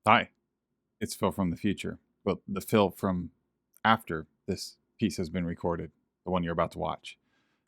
Hi, it's Phil from the future. Well, the Phil from after this piece has been recorded, the one you're about to watch.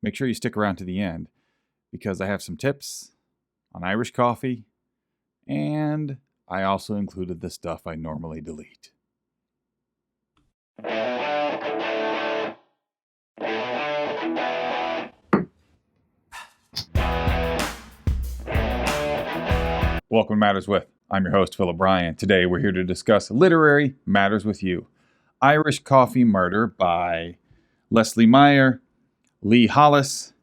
Make sure you stick around to the end because I have some tips on Irish coffee, and I also included the stuff I normally delete. Welcome to Matters With. I'm your host, PhillipBrian. Today we're here to discuss literary matters with you. Irish Coffee Murder by Leslie Meyer, Lee Hollis,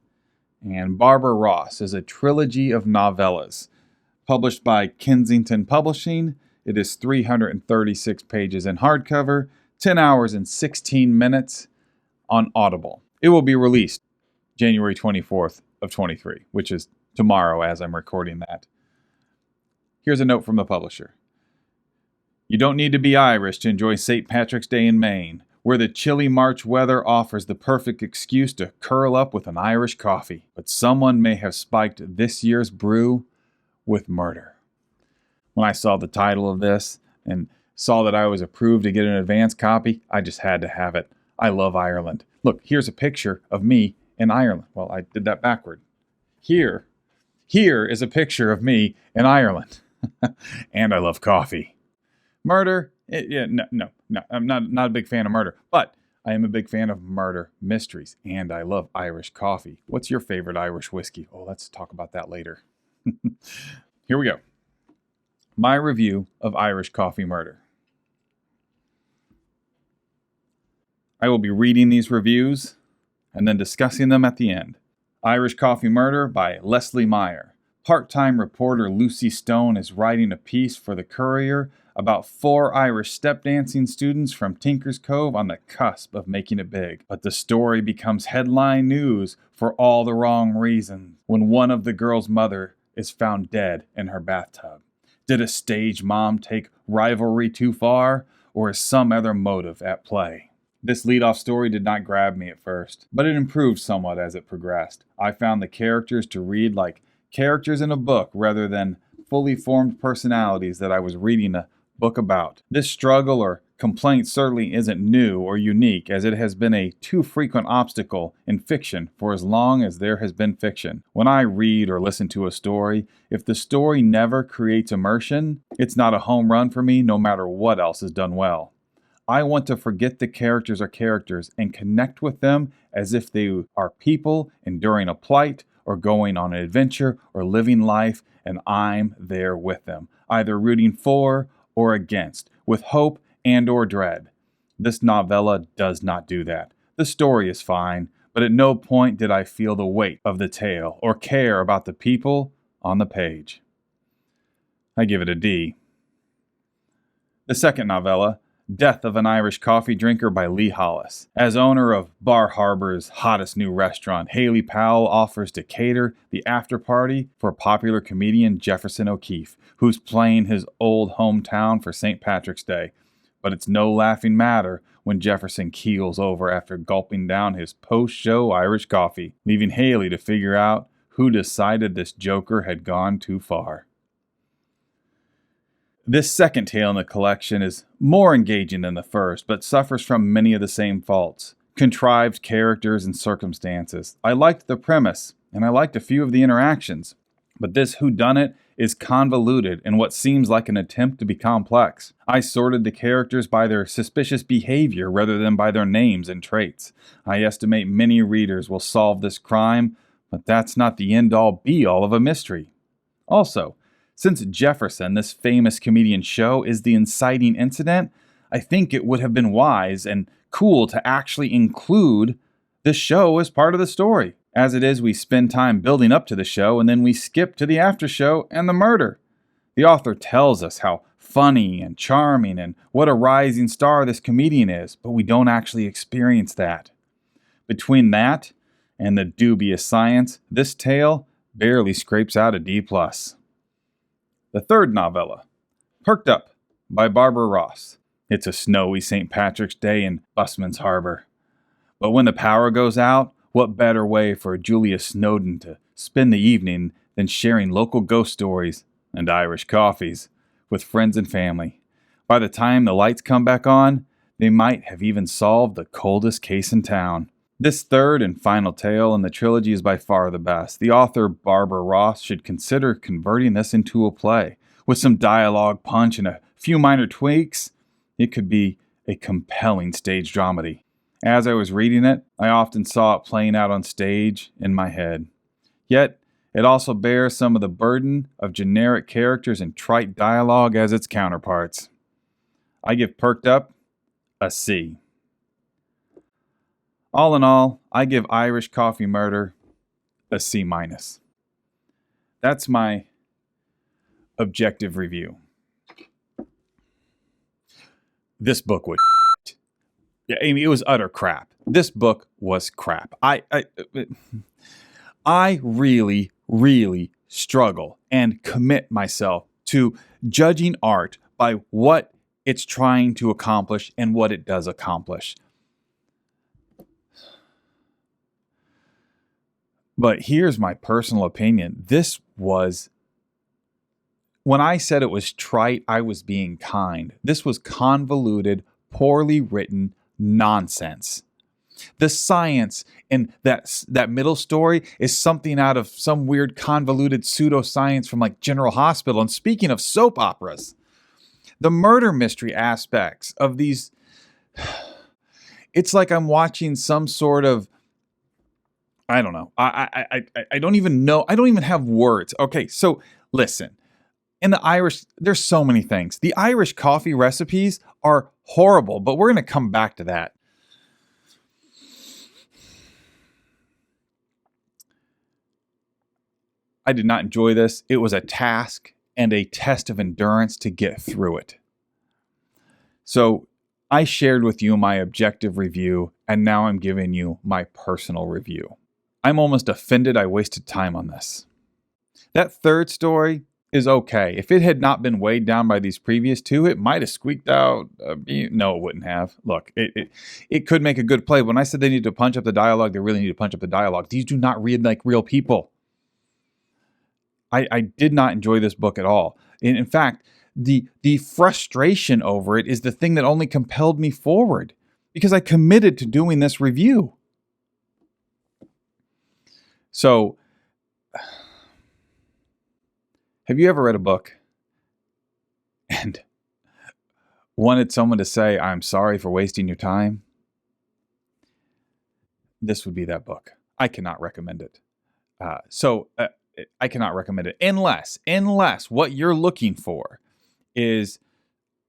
and Barbara Ross is a trilogy of novellas published by Kensington Publishing. It is 336 pages in hardcover, 10 hours and 16 minutes on Audible. It will be released January 24th of 23, which is tomorrow as I'm recording that. Here's a note from the publisher. You don't need to be Irish to enjoy St. Patrick's Day in Maine, where the chilly March weather offers the perfect excuse to curl up with an Irish coffee. But someone may have spiked this year's brew with murder. When I saw the title of this and saw that I was approved to get an advance copy, I just had to have it. I love Ireland. Look, here's a picture of me in Ireland. Well, I did that backward. Here is a picture of me in Ireland. And I love coffee. Murder? No. I'm not a big fan of murder, but I am a big fan of murder mysteries, and I love Irish coffee. What's your favorite Irish whiskey? Oh, let's talk about that later. Here we go. My review of Irish Coffee Murder. I will be reading these reviews and then discussing them at the end. Irish Coffee Murder by Leslie Meeier. Part-time reporter Lucy Stone is writing a piece for the Courier about 4 Irish step dancing students from Tinker's Cove on the cusp of making it big. But the story becomes headline news for all the wrong reasons when one of the girls' mother is found dead in her bathtub. Did a stage mom take rivalry too far, or is some other motive at play? This lead-off story did not grab me at first, but it improved somewhat as it progressed. I found the characters to read like characters in a book rather than fully formed personalities that I was reading a book about. This struggle or complaint certainly isn't new or unique, as it has been a too frequent obstacle in fiction for as long as there has been fiction. When I read or listen to a story, if the story never creates immersion, it's not a home run for me no matter what else is done well. I want to forget the characters are characters and connect with them as if they are people enduring a plight or going on an adventure or living life, and I'm there with them, either rooting for or against, with hope and or dread. This novella does not do that. The story is fine, but at no point did I feel the weight of the tale or care about the people on the page. I give it a D. The second novella, Death of an Irish Coffee Drinker by Lee Hollis. As owner of Bar Harbor's hottest new restaurant, Haley Powell offers to cater the after-party for popular comedian Jefferson O'Keefe, who's playing his old hometown for St. Patrick's Day. But it's no laughing matter when Jefferson keels over after gulping down his post-show Irish coffee, leaving Haley to figure out who decided this joker had gone too far. This second tale in the collection is more engaging than the first, but suffers from many of the same faults. Contrived characters and circumstances. I liked the premise, and I liked a few of the interactions, but this whodunit is convoluted in what seems like an attempt to be complex. I sorted the characters by their suspicious behavior rather than by their names and traits. I estimate many readers will solve this crime, but that's not the end-all be-all of a mystery. Also, since Jefferson, this famous comedian's show, is the inciting incident, I think it would have been wise and cool to actually include this show as part of the story. As it is, we spend time building up to the show, and then we skip to the after show and the murder. The author tells us how funny and charming and what a rising star this comedian is, but we don't actually experience that. Between that and the dubious science, this tale barely scrapes out a D+. The third novella, Perked Up by Barbara Ross. It's a snowy St. Patrick's Day in Busman's Harbor. But when the power goes out, what better way for Julia Snowden to spend the evening than sharing local ghost stories and Irish coffees with friends and family. By the time the lights come back on, they might have even solved the coldest case in town. This third and final tale in the trilogy is by far the best. The author, Barbara Ross, should consider converting this into a play. With some dialogue, punch, and a few minor tweaks, it could be a compelling stage dramedy. As I was reading it, I often saw it playing out on stage in my head. Yet, it also bears some of the burden of generic characters and trite dialogue as its counterparts. I give Perked Up a C. All in all, I give Irish Coffee Murder a C-. That's my objective review. This book was yeah, Amy, it was utter crap. This book was crap. I really, really struggle and commit myself to judging art by what it's trying to accomplish and what it does accomplish. But here's my personal opinion. This was, when I said it was trite, I was being kind. This was convoluted, poorly written nonsense. The science in that middle story is something out of some weird convoluted pseudoscience from like General Hospital. And speaking of soap operas, the murder mystery aspects of these, it's like I'm watching some sort of, I don't know. I don't even know. I don't even have words. Okay, so listen. In the Irish, there's so many things. The Irish coffee recipes are horrible, but we're going to come back to that. I did not enjoy this. It was a task and a test of endurance to get through it. So I shared with you my objective review, and now I'm giving you my personal review. I'm almost offended I wasted time on this. That third story is okay. If it had not been weighed down by these previous two, it might have squeaked out. No, it wouldn't have. Look, it could make a good play. When I said they need to punch up the dialogue, they really need to punch up the dialogue. These do not read like real people. I did not enjoy this book at all. In fact, the frustration over it is the thing that only compelled me forward because I committed to doing this review. So, have you ever read a book and wanted someone to say, "I'm sorry for wasting your time"? This would be that book. I cannot recommend it. I cannot recommend it unless what you're looking for is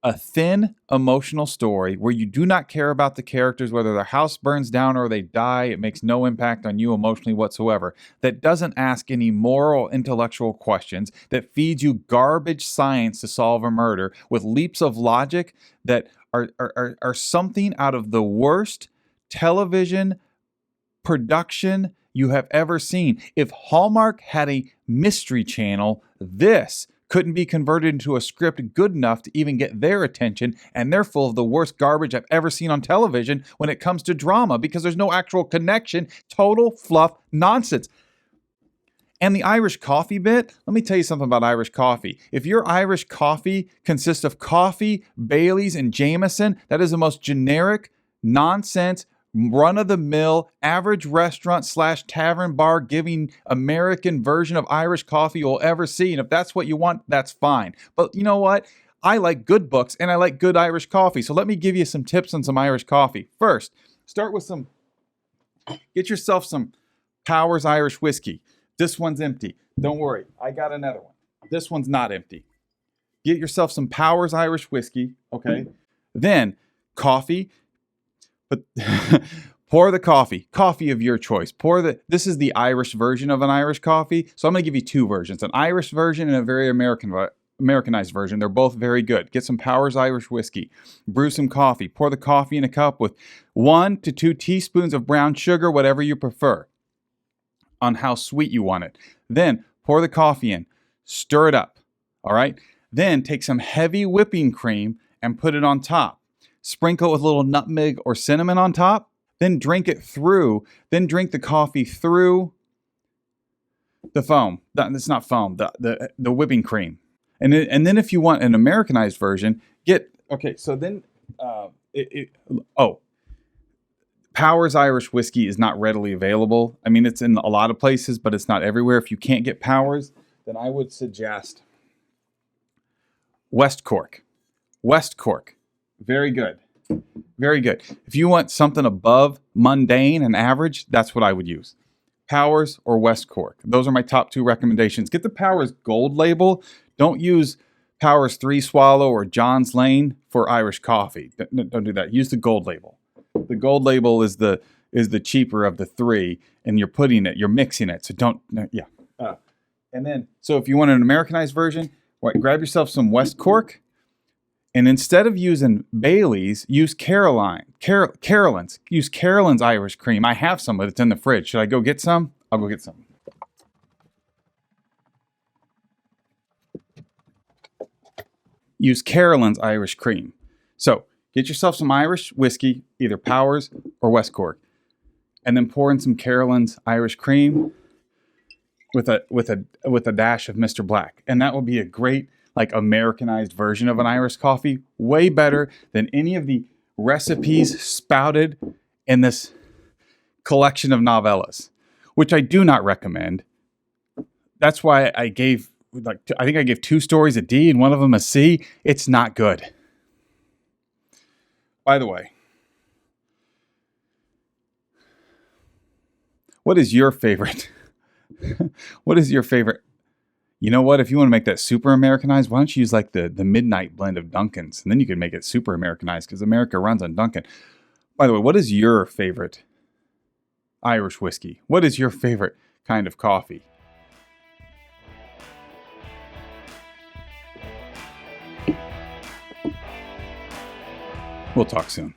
a thin emotional story where you do not care about the characters, whether their house burns down or they die. It makes no impact on you emotionally whatsoever. That doesn't ask any moral, intellectual questions, that feeds you garbage science to solve a murder with leaps of logic that are something out of the worst television production you have ever seen. If Hallmark had a mystery channel, this couldn't be converted into a script good enough to even get their attention, and they're full of the worst garbage I've ever seen on television when it comes to drama because there's no actual connection, total fluff nonsense. And the Irish coffee bit, let me tell you something about Irish coffee. If your Irish coffee consists of coffee, Baileys, and Jameson, that is the most generic, nonsense, run-of-the-mill, average restaurant / tavern bar giving American version of Irish coffee you'll ever see. And if that's what you want, that's fine. But you know what? I like good books and I like good Irish coffee. So let me give you some tips on some Irish coffee. First, get yourself some Powers Irish whiskey. This one's empty. Don't worry, I got another one. This one's not empty. Get yourself some Powers Irish whiskey, okay? Then coffee. But pour the coffee of your choice. This is the Irish version of an Irish coffee. So I'm going to give you two versions, an Irish version and a very Americanized version. They're both very good. Get some Powers Irish whiskey, brew some coffee, pour the coffee in a cup with 1 to 2 teaspoons of brown sugar, whatever you prefer, on how sweet you want it. Then pour the coffee in, stir it up. All right. Then take some heavy whipping cream and put it on top. Sprinkle with a little nutmeg or cinnamon on top, then drink it through. Then drink the coffee through the foam. It's not foam, the whipping cream. And then if you want an Americanized version, okay. So then, Powers Irish whiskey is not readily available. I mean, it's in a lot of places, but it's not everywhere. If you can't get Powers, then I would suggest West Cork. West Cork, very good, very good. If you want something above mundane and average, that's what I would use. Powers or West Cork. Those are my top 2 recommendations. Get the Powers Gold label. Don't use Powers 3 Swallow or John's Lane for Irish coffee. Don't do that. Use the Gold label. The Gold label is the cheaper of the 3, and you're mixing it. So don't, yeah. And then, so if you want an Americanized version, grab yourself some West Cork, and instead of using Bailey's, use Carolyn's. Use Carolyn's Irish cream. I have some, but it's in the fridge. Should I go get some? I'll go get some. Use Carolyn's Irish cream. So get yourself some Irish whiskey, either Powers or West Cork, and then pour in some Carolyn's Irish cream with a dash of Mr. Black, and that will be a great Americanized version of an Irish coffee, way better than any of the recipes spouted in this collection of novellas, which I do not recommend. That's why I gave, I think I gave 2 stories a D and one of them a C. It's not good. By the way, what is your favorite? What is your favorite? You know what? If you want to make that super Americanized, why don't you use the midnight blend of Dunkin's, and then you can make it super Americanized because America runs on Dunkin'. By the way, what is your favorite Irish whiskey? What is your favorite kind of coffee? We'll talk soon.